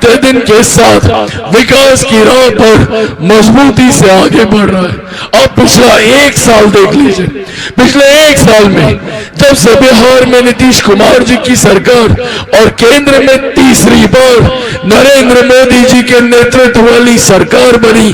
प्रतिदिन के साथ विकास की राह पर मजबूती से आगे बढ़ रहा है। अब पिछला 1 साल देख लीजिए, पिछले 1 साल में जब से बिहार में नीतीश कुमार जी की सरकार और केंद्र में तीसरी बार नरेंद्र मोदी जी के नेतृत्व वाली सरकार बनी,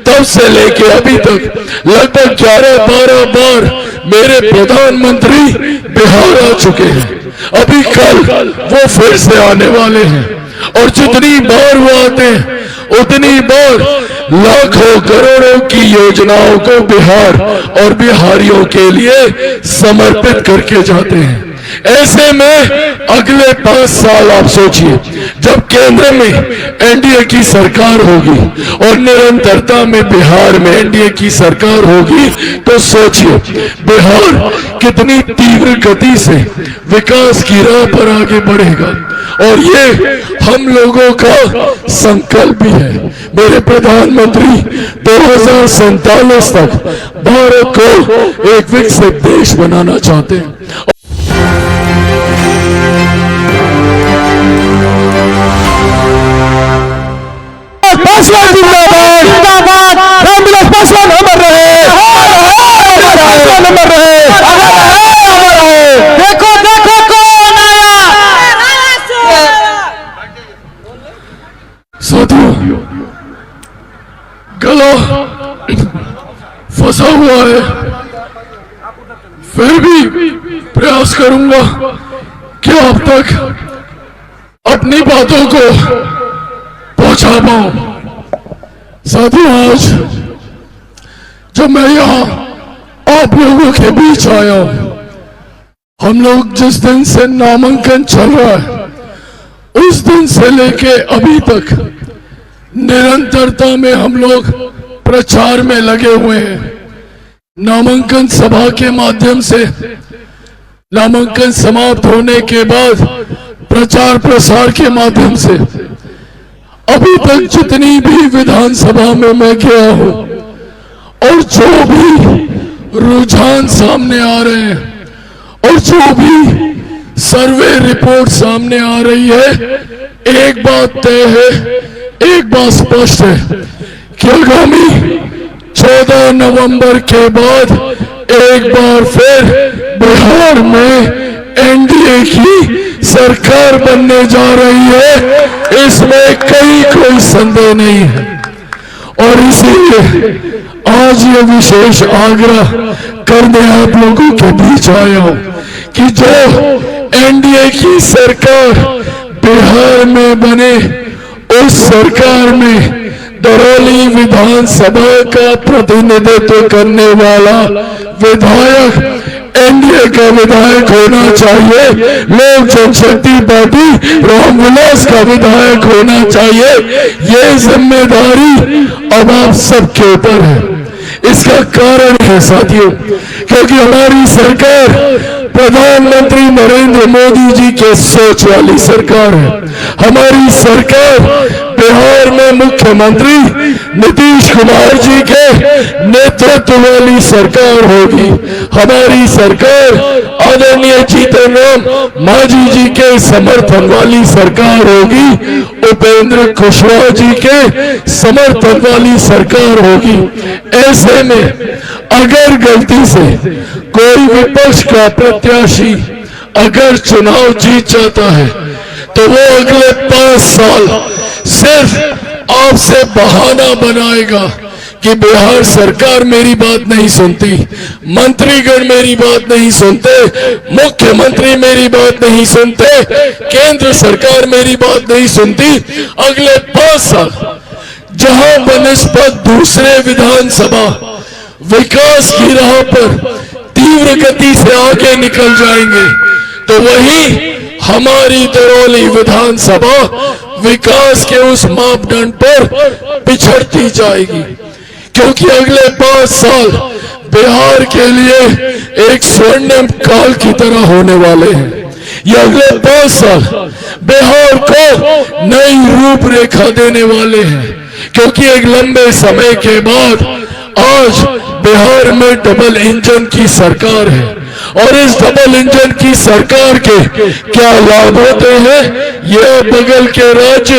तब से लेके अभी तक लगभग 11-12 बार मेरे प्रधानमंत्री बिहार आ चुके हैं। अभी कल वो फिर से आने वाले हैं, और जितनी बार वो आते हैं उतनी बार लाखों करोड़ों की योजनाओं को बिहार और बिहारियों के लिए समर्पित करके जाते हैं। ऐसे में अगले 5 साल आप सोचिए, जब केंद्र में एनडीए की सरकार होगी और निरंतरता में बिहार में एनडीए की सरकार होगी, तो सोचिए बिहार कितनी तीव्र गति से विकास की राह पर आगे बढ़ेगा। और ये हम लोगों का संकल्प भी है। मेरे प्रधानमंत्री 2047 तक भारत को एक विकसित देश बनाना चाहते हैं। पासवान जिंदाबाद, जिंदाबाद, रामविलास पासवान अमर रहे, पासवान अमर रहे। देखो देखो कौन आया। साथियों, गला फंसा हुआ है, फिर भी प्रयास करूंगा कि अब तक अपनी बातों को पहुंचा पाऊं। साथियों, आज जब मैं यहाँ आप लोगों के बीच आया हूं, हम लोग जिस दिन से नामांकन चल रहा है उस दिन से लेके अभी तक निरंतरता में हम लोग प्रचार में लगे हुए हैं। नामांकन सभा के माध्यम से नामांकन समाप्त होने के बाद प्रचार प्रसार के माध्यम से अभी तक जितनी भी विधानसभा में मैं गया हूं और जो भी रुझान सामने आ रहे हैं और जो भी सर्वे रिपोर्ट सामने आ रही है, एक बात तय है, एक बात स्पष्ट है कि आगामी 14 नवंबर के बाद एक बार फिर बिहार में एनडीए की सरकार बनने जा रही है, इसमें कोई संदेह नहीं है। और इसीलिए आज ये विशेष आग्रह करने आप लोगों के बीच आया हूं कि जो एनडीए की सरकार बिहार में बने, उस सरकार में दरौली विधानसभा का प्रतिनिधित्व करने वाला विधायक एनडीए का विधायक होना चाहिए, लोक जनशक्ति पार्टी रामविलास का विधायक होना चाहिए। ये जिम्मेदारी अब आप सबके ऊपर है। इसका कारण है साथियों, क्योंकि हमारी सरकार प्रधानमंत्री नरेंद्र मोदी जी के सोच वाली सरकार है। हमारी सरकार बिहार में मुख्यमंत्री नीतीश कुमार जी के नेतृत्व वाली सरकार होगी। हमारी सरकार आदरणीय जीतन राम मांझी जी के समर्थन वाली सरकार होगी, उपेंद्र कुशवाहा जी के समर्थन वाली सरकार होगी। ऐसे में अगर गलती से कोई विपक्ष का प्रत्याशी अगर चुनाव जीत जाता है, तो वो अगले 5 साल सिर्फ आपसे बहाना बनाएगा कि बिहार सरकार मेरी बात नहीं सुनती, मंत्रीगण मेरी बात नहीं सुनते, मुख्यमंत्री मेरी बात नहीं सुनते, केंद्र सरकार मेरी बात नहीं सुनती। अगले 5 साल जहां बनिस्बत दूसरे विधानसभा विकास की राह पर तीव्र गति से आगे निकल जाएंगे, तो वही हमारी दरौली विधानसभा विकास के उस मापदंड पर पिछड़ती जाएगी। क्योंकि अगले 5 साल बिहार के लिए एक स्वर्णिम काल की तरह होने वाले हैं। ये अगले 5 साल बिहार को नई रूपरेखा देने वाले हैं, क्योंकि एक लंबे समय के बाद आज बिहार में डबल इंजन की सरकार है और इस डबल इंजन की सरकार के क्या लाभ होते हैं यह बगल के राज्य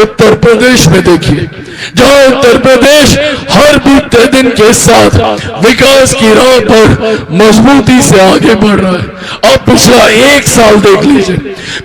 उत्तर प्रदेश में देखिए, जहां उत्तर प्रदेश हर बीते दिन के साथ विकास की राह पर मजबूती से आगे बढ़ रहा है। अब पिछला एक साल देख लीजिए,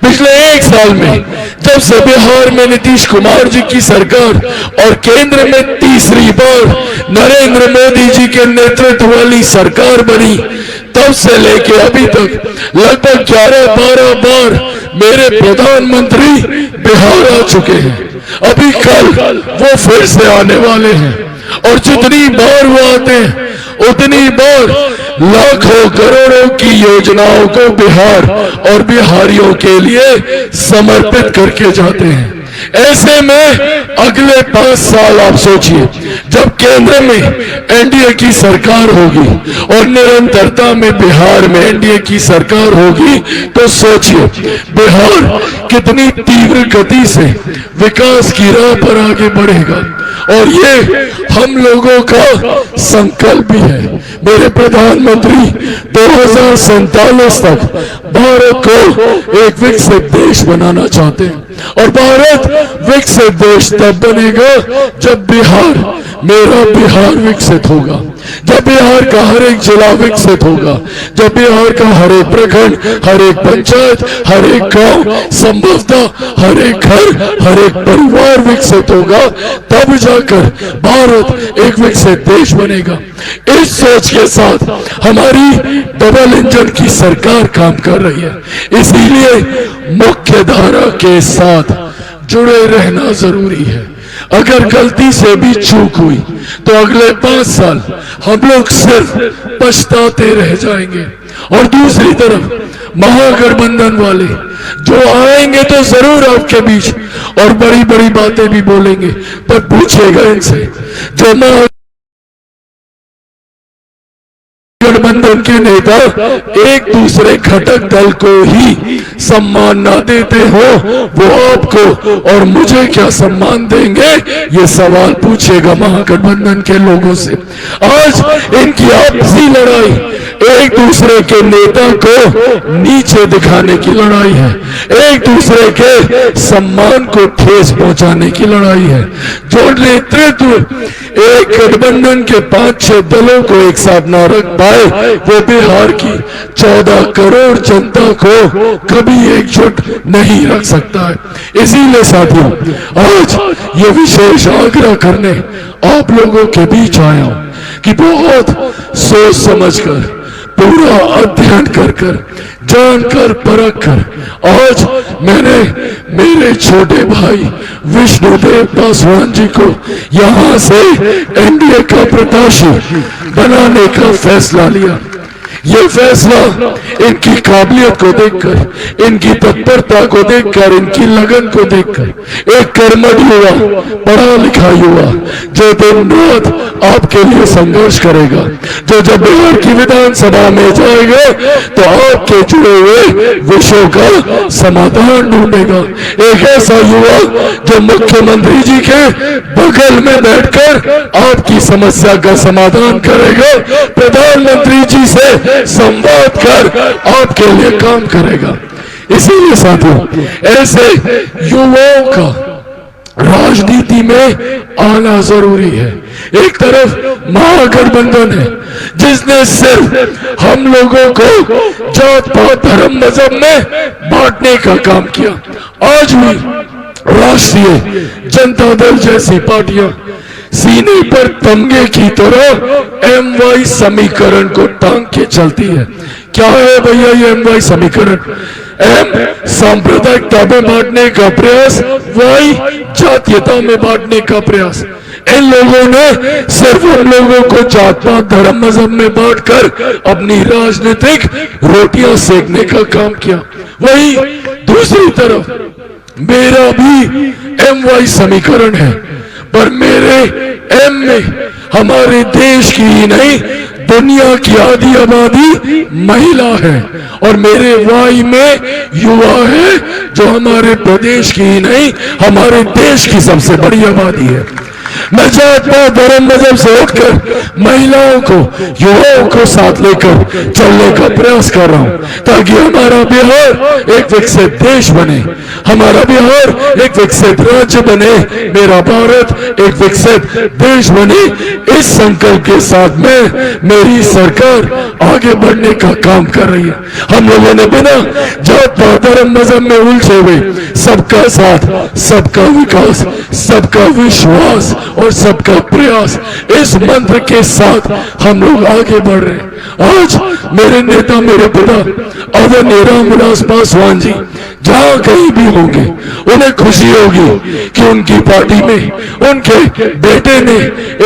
पिछले एक साल में जब से बिहार में नीतीश कुमार जी की सरकार और केंद्र में तीसरी बार नरेंद्र मोदी जी के नेतृत्व वाली सरकार बनी, तब से लेके अभी तक लगभग 11-12 बार मेरे प्रधानमंत्री बिहार आ चुके हैं। अभी कल वो फिर से आने वाले हैं और जितनी बार वो आते हैं उतनी बार लाखों करोड़ों की योजनाओं को बिहार और बिहारियों के लिए समर्पित करके जाते हैं। ऐसे में अगले 5 साल आप सोचिए, जब केंद्र में एनडीए की सरकार होगी और निरंतरता में बिहार में एनडीए की सरकार होगी, तो सोचिए बिहार कितनी तीव्र गति से विकास की राह पर आगे बढ़ेगा। और ये हम लोगों का संकल्प भी है। मेरे प्रधानमंत्री 2047 तक भारत को एक विकसित देश बनाना चाहते हैं और भारत विकसित देश तब बनेगा जब बिहार, मेरा बिहार विकसित होगा, जब बिहार का हर एक जिला विकसित होगा, जब बिहार का हर एक प्रखंड, हर एक पंचायत, हर एक गांव, संभवतः हर एक घर, हर एक परिवार विकसित होगा, तब जाकर भारत एक विकसित देश बनेगा। इस सोच के साथ हमारी डबल इंजन की सरकार काम कर रही है। इसीलिए मुख्य धारा के साथ जुड़े रहना जरूरी है। अगर गलती से भी चूक हुई तो अगले 5 साल हम लोग सिर्फ पछताते रह जाएंगे। और दूसरी तरफ महागठबंधन वाले जो आएंगे तो जरूर आपके बीच और बड़ी बड़ी बातें भी बोलेंगे, पर पूछेगा इनसे, जो गठबंधन के नेता एक दूसरे घटक दल को ही सम्मान ना देते हो, वो आपको और मुझे क्या सम्मान देंगे, ये सवाल पूछेगा महागठबंधन के लोगों से। आज इनकी आपसी लड़ाई एक दूसरे के नेता को नीचे दिखाने की लड़ाई है, एक दूसरे के सम्मान को ठेस पहुंचाने की लड़ाई है। जो नेतृत्व एक गठबंधन के 5-6 दलों को एक साथ न रख पाए, वो बिहार की 14 करोड़ जनता को कभी एकजुट नहीं रख सकता है। इसीलिए साथियों, आज ये विशेष आग्रह करने आप लोगों के बीच आया हूं कि बहुत सोच समझकर, पूरा अध्ययन कर जानकर परख कर आज मैंने मेरे छोटे भाई विष्णुदेव पासवान जी को यहां से एनडीए का प्रत्याशी बनाने का फैसला लिया। ये फैसला इनकी काबिलियत को देखकर, इनकी तत्परता को देखकर, इनकी लगन को देखकर, एक कर्मठ युवा, पढ़ा लिखा युवा जो दिन रात आपके लिए संघर्ष करेगा, जो जब बिहार की विधानसभा में जाएगा तो आपके जुड़े हुए विषयों का समाधान ढूंढेगा। एक ऐसा युवा जो मुख्यमंत्री जी के बगल में बैठकर आपकी समस्या का समाधान करेगा, प्रधानमंत्री जी से संवाद कर आपके लिए काम करेगा। इसीलिए साथियों, ऐसे युवाओं का राजनीति में आना जरूरी है। एक तरफ महागठबंधन है जिसने सिर्फ हम लोगों को जात पात धर्म मजहब में बांटने का काम किया। आज भी राष्ट्रीय जनता दल जैसी पार्टियां सीने पर तमगे की तरह एमवाई समीकरण को टांग के चलती है। क्या है भैया ये एमवाई समीकरण? एम सांप्रदायिकता में बांटने का प्रयास, वाई जातीयता में बांटने का प्रयास। इन लोगों ने सिर्फ उन लोगों को जात पात धर्म मजहब में बांटकर अपनी राजनीतिक रोटियां सेकने का काम किया। वही दूसरी तरफ मेरा भी एमवाई समीकरण है, पर मेरे एम में हमारे देश की ही नहीं दुनिया की आधी आबादी महिला है और मेरे वाई में युवा है जो हमारे प्रदेश की ही नहीं हमारे देश की सबसे बड़ी आबादी है। मैं जात पात धर्म मजहब से उठकर महिलाओं को, युवाओं को साथ लेकर चलने का प्रयास कर रहा हूं, ताकि हमारा बिहार एक विकसित देश बने, हमारा बिहार एक विकसित राज्य बने, मेरा भारत एक विकसित देश बने। इस संकल्प के साथ में मेरी सरकार आगे बढ़ने का काम कर रही है। हम लोगों ने बिना जात पात धर्म मजहब में उलझे हुए सबका साथ, सबका विकास, सबका विश्वास और सबका प्रयास, इस मंत्र के साथ हम लोग आगे बढ़ रहे हैं। आज मेरे नेता, मेरे पिता आदरणीय रामविलास पासवान जी जहां कहीं भी होंगे, उन्हें खुशी होगी कि उनकी पार्टी में उनके बेटे ने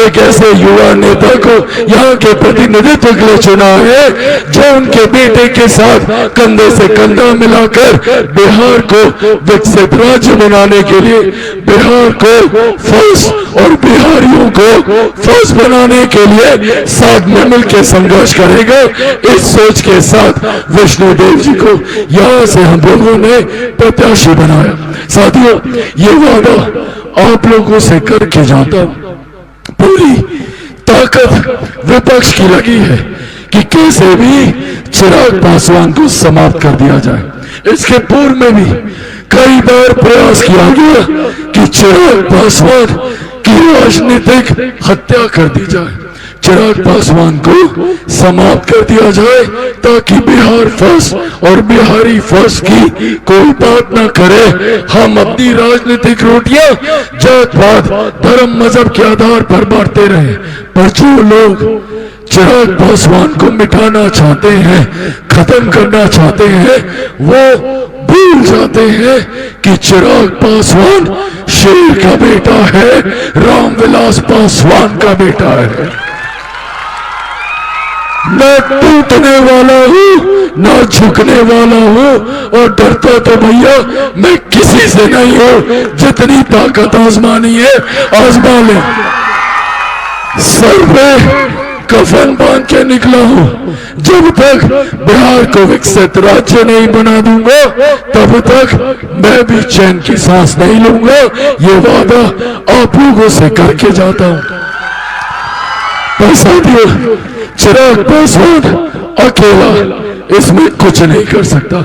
एक ऐसे युवा नेता को यहाँ के प्रतिनिधित्व के लिए चुना है, जो उनके बेटे के साथ कंधे से कंधा मिलाकर बिहार को विकसित राज्य बनाने के लिए, बिहार को फर्स्ट और बिहारियों को फर्स्ट बनाने के लिए साथ में मिलकर संघर्ष करेगा। इस सोच के साथ विष्णुदेव जी को यहाँ से हम लोगों ने प्रत्याशी बनाया। साथियों, ये वादा आप लोगों से करके जाता हूं, पूरी ताकत विपक्ष की लगी है कि कैसे भी चिराग पासवान को समाप्त कर दिया जाए। इसके पूर्व में भी कई बार प्रयास किया गया कि चिराग पासवान की राजनीतिक हत्या कर दी जाए, चिराग पासवान को समाप्त कर दिया जाए, ताकि बिहार फर्स्ट और बिहारी फर्स्ट की कोई बात ना करे। हम अपनी राजनीतिक रोटियां जात पात धर्म मजहब के आधार पर बांटते रहे, पर जो लोग चिराग पासवान को मिटाना चाहते हैं, खत्म करना चाहते हैं, वो भूल जाते हैं कि चिराग पासवान शेर का बेटा है, रामविलास पासवान का बेटा है। न टूटने वाला हूँ, न झुकने वाला हूँ, और डरता तो भैया मैं किसी से नहीं हूँ। जितनी ताकत आजमानी है आजमा ले। सर पे कफन बांध के निकला हूँ, जब तक बिहार को विकसित राज्य नहीं बना दूंगा तब तक मैं भी चैन की सांस नहीं लूंगा। ये वादा आप लोगों से करके जाता हूँ। पर साथियों, चिराग पासवान अकेला इसमें कुछ नहीं कर सकता।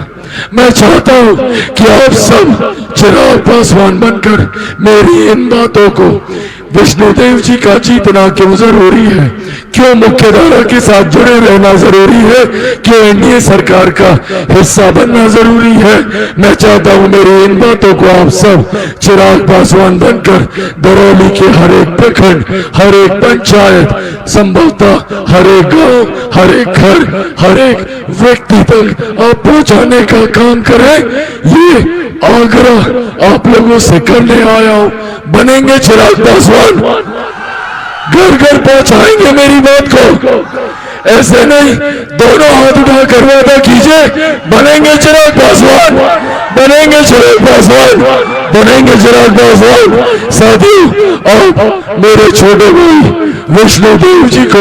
मैं चाहता हूं कि आप सब चिराग पासवान बनकर मेरी इन बातों को, विष्णुदेव जी का जीतना क्यों जरूरी है, क्यों मुख्यधारा के साथ जुड़े रहना जरूरी है, क्यों एनडीए सरकार का हिस्सा बनना जरूरी है, मैं चाहता हूं मेरी इन बातों को आप सब चिराग पासवान बनकर दरौली के हर एक प्रखंड, हर एक पंचायत, संभवतः हर एक गांव, हर एक घर, हर एक व्यक्ति तक आप पहुंचाने का काम करें। ये आग्रह आप लोगों से करने आया हूं। बनेंगे चिराग पासवान, घर घर पहुंचाएंगे मेरी बात को। ऐसे नहीं, दोनों हाथ उठा कर वादा कीजिए, बनेंगे चिराग पासवान, बनेंगे चिराग पासवान, बनेंगे चिराग पासवान। साथियों, आप मेरे छोटे भाई विष्णुदेव जी को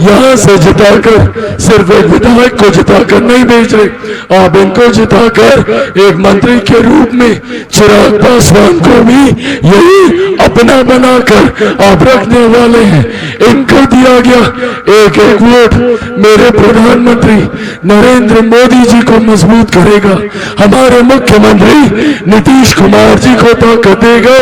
यहाँ से जिताकर सिर्फ एक विधायक को जिताकर नहीं भेज रहे, आप इनको जिताकर एक मंत्री के रूप में चिराग पासवान को भी यही अपना बनाकर आप रखने वाले हैं। इनको दिया गया एक एक वोट मेरे प्रधानमंत्री नरेंद्र मोदी जी को मजबूत करेगा, हमारे मुख्यमंत्री नीतीश कुमार जी को ताकत देगा,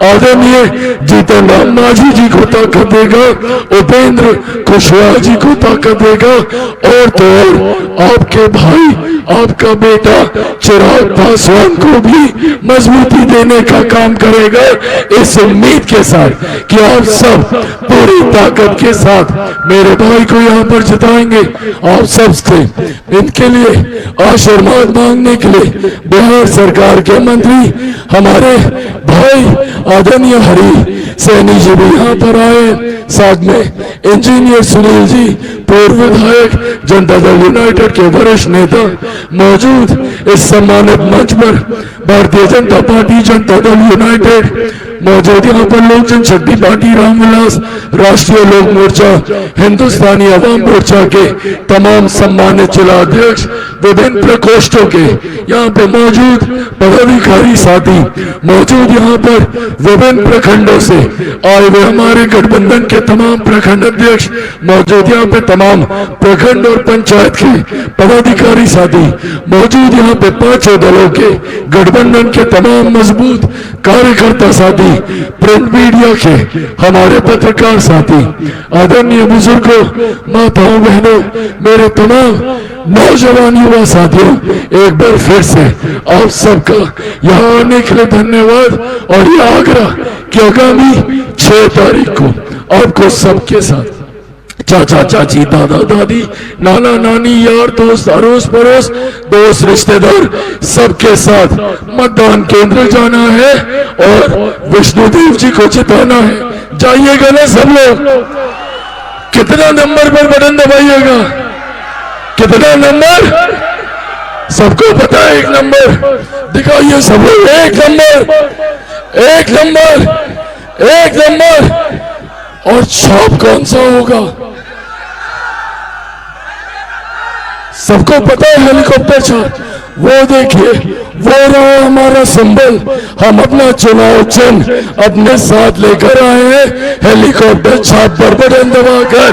आदरणीय जीतन राम मांझी जी को ताकत देगा, उपेंद्र कुशवाहा जी को ताकत देगा, और तो और आपके भाई, आपका बेटा चिराग पासवान को भी मजबूती देने का काम करेगा। इस उम्मीद के साथ कि आप सब पूरी ताकत के साथ मेरे भाई को यहाँ पर जिताएंगे। आप सब से इनके लिए आशीर्वाद मांगने के लिए बिहार सरकार के मंत्री हमारे भाई आदरणीय हरी सैनी जी भी यहाँ पर आए, साथ में इंजीनियर सुनील जी, पूर्व विधायक, जनता दल यूनाइटेड के वरिष्ठ नेता मौजूद। इस सम्मानित मंच पर भारतीय जनता पार्टी, जनता दल यूनाइटेड, मौजूद यहाँ पर लोक जनशक्ति पार्टी, रामविलास, राष्ट्रीय लोक मोर्चा, हिंदुस्तानी अवाम मोर्चा के तमाम सम्मानित जिला अध्यक्ष, विभिन्न प्रकोष्ठों के यहाँ पे मौजूद पदाधिकारी साथी, मौजूद यहाँ पर विभिन्न प्रखंडों से आए हुए हमारे गठबंधन के तमाम प्रखंड अध्यक्ष, मौजूद यहाँ पे तमाम प्रखंड और पंचायत के पदाधिकारी साथी, मौजूद यहाँ पे पांचों दलों के गठबंधन के तमाम मजबूत कार्यकर्ता साथी, प्रिंट मीडिया के हमारे पत्रकार साथी, आदरणीय बुजुर्गों, माताओं, बहनों, मेरे तमाम नौजवान युवा साथियों, एक बार फिर से आप सबका यहाँ आने के लिए धन्यवाद। और ये आग्रह कि आगामी 6 तारीख को आपको सबके साथ चाचा चाची, दादा दादी, नाना नानी, यार दोस्त, अड़ोस पड़ोस, दोस्त रिश्तेदार, सबके साथ मतदान केंद्र जाना है और विष्णुदेव जी को जिताना है। जाइएगा ना सब लोग? कितना नंबर पर बटन दबाइएगा? कितना नंबर? सबको पता है? 1 नंबर दिखाइए सब लोग। 1 नंबर, 1 नंबर, 1 नंबर। और छाप कौन सा होगा? सबको पता है, हेलीकॉप्टर छाप। वो देखिए, वो रहा हमारा सिंबल। हम अपना चुनाव चिन्ह अपने साथ लेकर आए हैं। हेलीकॉप्टर छाप पर बटन दबाकर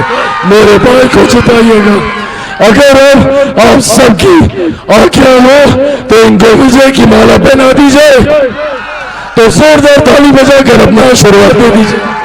मेरे भाई को जिताइएगा। अगर आप सबकी आज्ञा हो तो इनको विजय की माला पहना दीजिए, तो जोरदार ताली बजाकर अपना आशीर्वाद दे दीजिए।